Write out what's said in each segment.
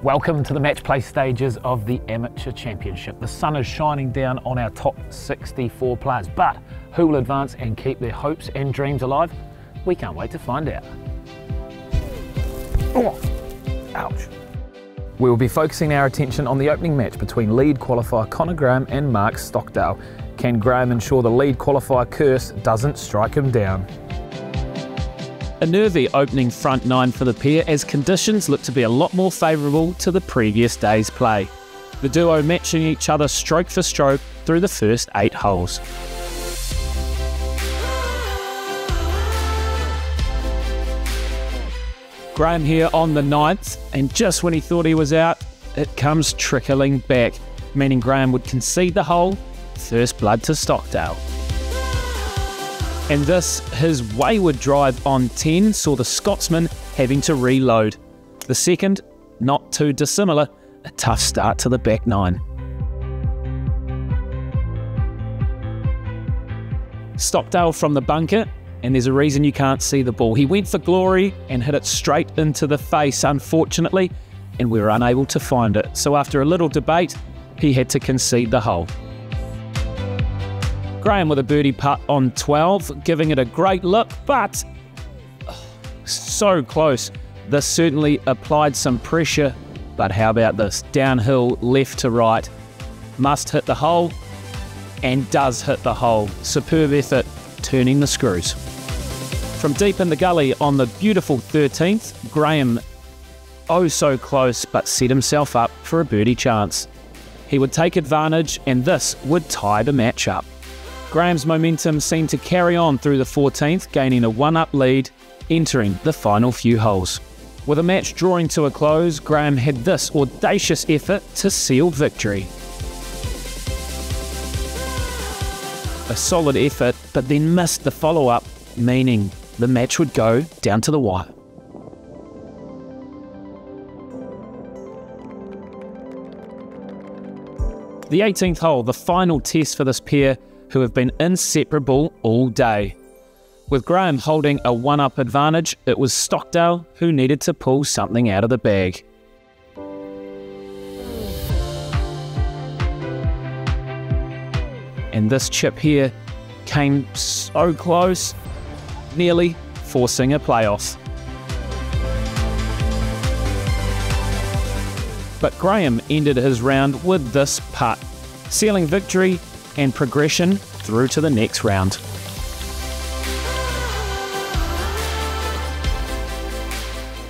Welcome to the match play stages of the Amateur Championship. The sun is shining down on our top 64 players, but who will advance and keep their hopes and dreams alive? We can't wait to find out. Oh, ouch. We will be focusing our attention on the opening match between lead qualifier Connor Graham and Mark Stockdale. Can Graham ensure the lead qualifier curse doesn't strike him down? A nervy opening front nine for the pair as conditions look to be a lot more favourable to the previous day's play. The duo matching each other stroke for stroke through the first 8 holes. Graham here on the 9th, and just when he thought he was out, it comes trickling back, meaning Graham would concede the hole, first blood to Stockdale. And this, his wayward drive on 10, saw the Scotsman having to reload. The second, not too dissimilar, a tough start to the back 9. Stockdale from the bunker, and there's a reason you can't see the ball. He went for glory and hit it straight into the face, unfortunately, and we were unable to find it. So after a little debate, he had to concede the hole. Graham with a birdie putt on 12, giving it a great look, but so close. This certainly applied some pressure, but how about this? Downhill, left to right. Must hit the hole, and does hit the hole. Superb effort, turning the screws. From deep in the gully on the beautiful 13th, Graham, oh so close, but set himself up for a birdie chance. He would take advantage, and this would tie the match up. Graham's momentum seemed to carry on through the 14th, gaining a 1-up lead, entering the final few holes. With a match drawing to a close, Graham had this audacious effort to seal victory. A solid effort, but then missed the follow-up, meaning the match would go down to the wire. The 18th hole, the final test for this pair, who have been inseparable all day. With Graham holding a 1-up advantage, it was Stockdale who needed to pull something out of the bag. And this chip here came so close, nearly forcing a playoff. But Graham ended his round with this putt, sealing victory and progression through to the next round.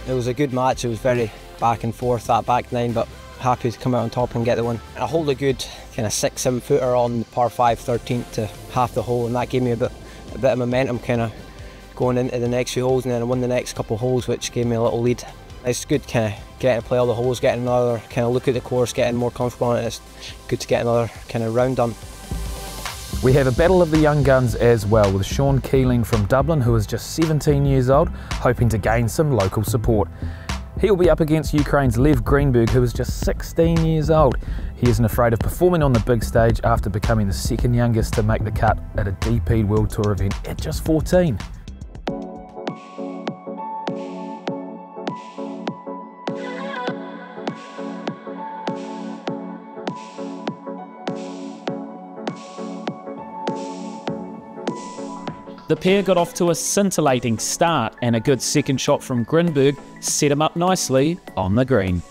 It was a good match. It was very back and forth, that back 9, but happy to come out on top and get the win. I hold a good kind of 6-7 footer on the par 5 13th to half the hole, and that gave me a bit of momentum kind of going into the next few holes, and then I won the next couple of holes, which gave me a little lead. It's good kind of getting to play all the holes, getting another kind of look at the course, getting more comfortable on it. It's good to get another kind of round done. We have a battle of the young guns as well, with Sean Keeling from Dublin, who is just 17 years old, hoping to gain some local support. He'll be up against Ukraine's Lev Greenberg, who is just 16 years old. He isn't afraid of performing on the big stage after becoming the second youngest to make the cut at a DP World Tour event at just 14. The pair got off to a scintillating start, and a good second shot from Greenberg set him up nicely on the green.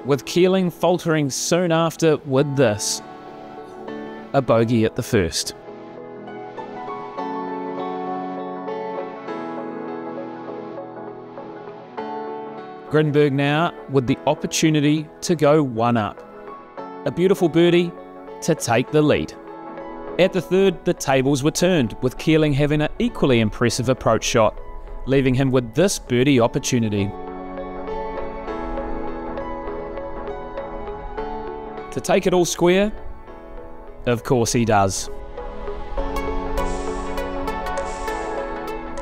With Keeling faltering soon after with this, a bogey at the first. Greenberg now with the opportunity to go 1-up. A beautiful birdie to take the lead. At the third, the tables were turned, with Keeling having an equally impressive approach shot, leaving him with this birdie opportunity. To take it all square? Of course he does.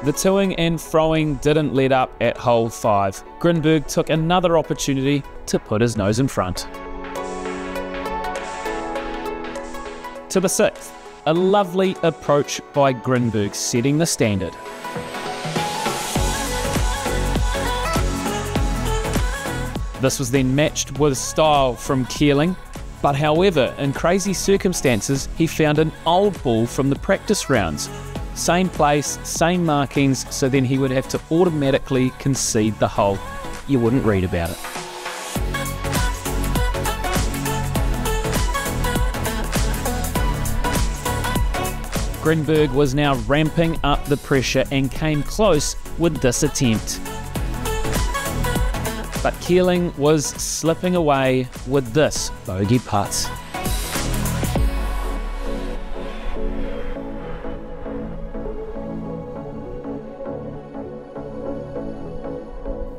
The toing and froing didn't let up at hole 5. Greenberg took another opportunity to put his nose in front. To the 6th, a lovely approach by Greenberg, setting the standard. This was then matched with style from Keeling, but however, in crazy circumstances, he found an old ball from the practice rounds. Same place, same markings, so then he would have to automatically concede the hole. You wouldn't read about it. Grinberg was now ramping up the pressure and came close with this attempt. But Keeling was slipping away with this bogey putt.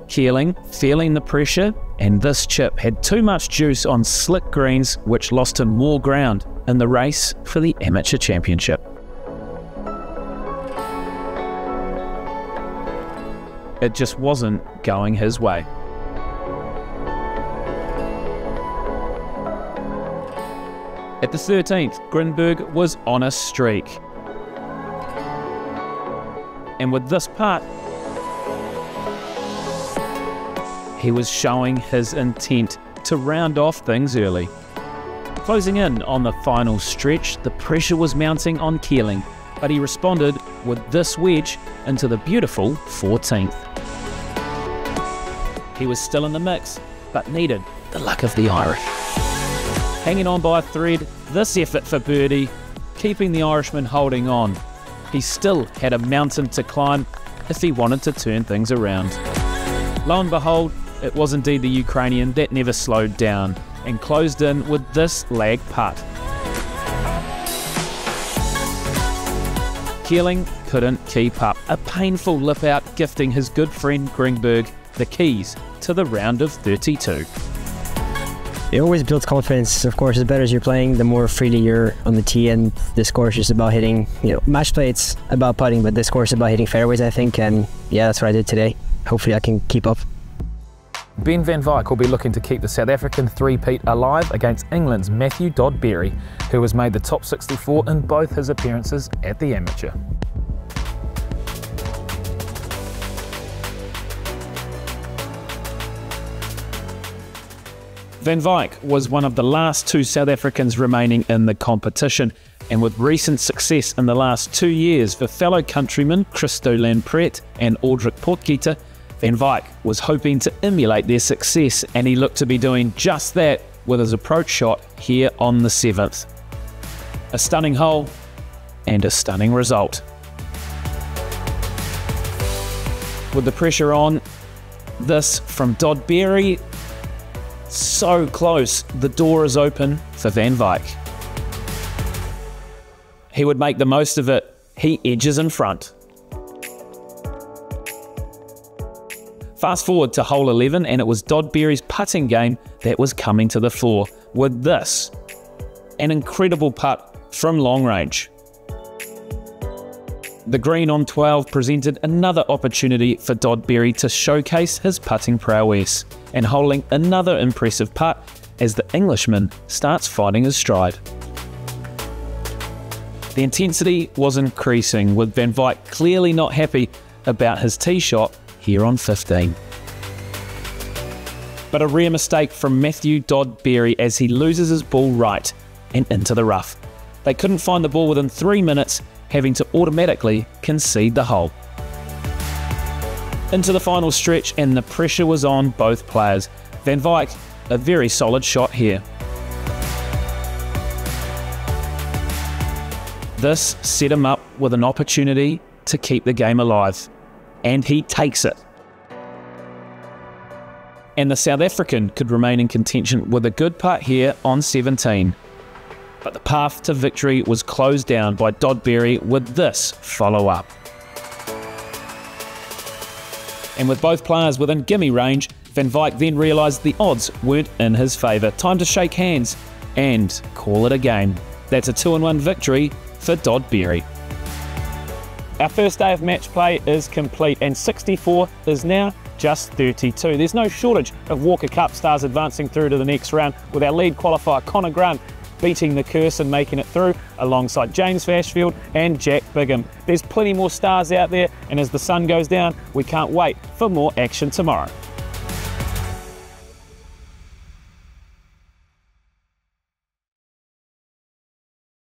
Keeling feeling the pressure, and this chip had too much juice on slick greens, which lost him more ground in the race for the Amateur Championship. It just wasn't going his way. At the 13th, Grinberg was on a streak. And with this putt, he was showing his intent to round off things early. Closing in on the final stretch, the pressure was mounting on Keeling, but he responded with this wedge into the beautiful 14th. He was still in the mix, but needed the luck of the Irish. Hanging on by a thread, this effort for birdie, keeping the Irishman holding on. He still had a mountain to climb if he wanted to turn things around. Lo and behold, it was indeed the Ukrainian that never slowed down and closed in with this lag putt. Keeling couldn't keep up, a painful lip out gifting his good friend Grinberg the keys to the round of 32. It always builds confidence. Of course, as better as you're playing, the more freely you're on the tee, and this course is about hitting, match play it's about putting, but this course is about hitting fairways, I think, and yeah, that's what I did today. Hopefully I can keep up. Ben van Wyk will be looking to keep the South African three-peat alive against England's Matthew Dodberry, who has made the top 64 in both his appearances at the Amateur. Van Wyk was one of the last two South Africans remaining in the competition, and with recent success in the last 2 years for fellow countrymen Christo Lamprecht and Aldrich Potgieter, Van Wyk was hoping to emulate their success, and he looked to be doing just that with his approach shot here on the 7th. A stunning hole and a stunning result. With the pressure on, this from Dodberry, so close, the door is open for Van Wyk. He would make the most of it. He edges in front. Fast forward to hole 11, and it was Dodberry's putting game that was coming to the fore with this, an incredible putt from long range. The green on 12 presented another opportunity for Dodberry to showcase his putting prowess, and holding another impressive putt as the Englishman starts finding his stride. The intensity was increasing, with Van Wyk clearly not happy about his tee shot here on 15. But a rare mistake from Matthew Dodberry as he loses his ball right and into the rough. They couldn't find the ball within 3 minutes, having to automatically concede the hole. Into the final stretch, and the pressure was on both players. Van Wyk, a very solid shot here. This set him up with an opportunity to keep the game alive, and he takes it. And the South African could remain in contention with a good putt here on 17. But the path to victory was closed down by Dodberry with this follow-up. And with both players within gimme range, Van Wyk then realised the odds weren't in his favour. Time to shake hands and call it a game. That's a 2-1 victory for Dodberry. Our first day of match play is complete, and 64 is now just 32. There's no shortage of Walker Cup stars advancing through to the next round, with our lead qualifier Connor Grant beating the curse and making it through alongside James Vashfield and Jack Bigham. There's plenty more stars out there, and as the sun goes down, we can't wait for more action tomorrow.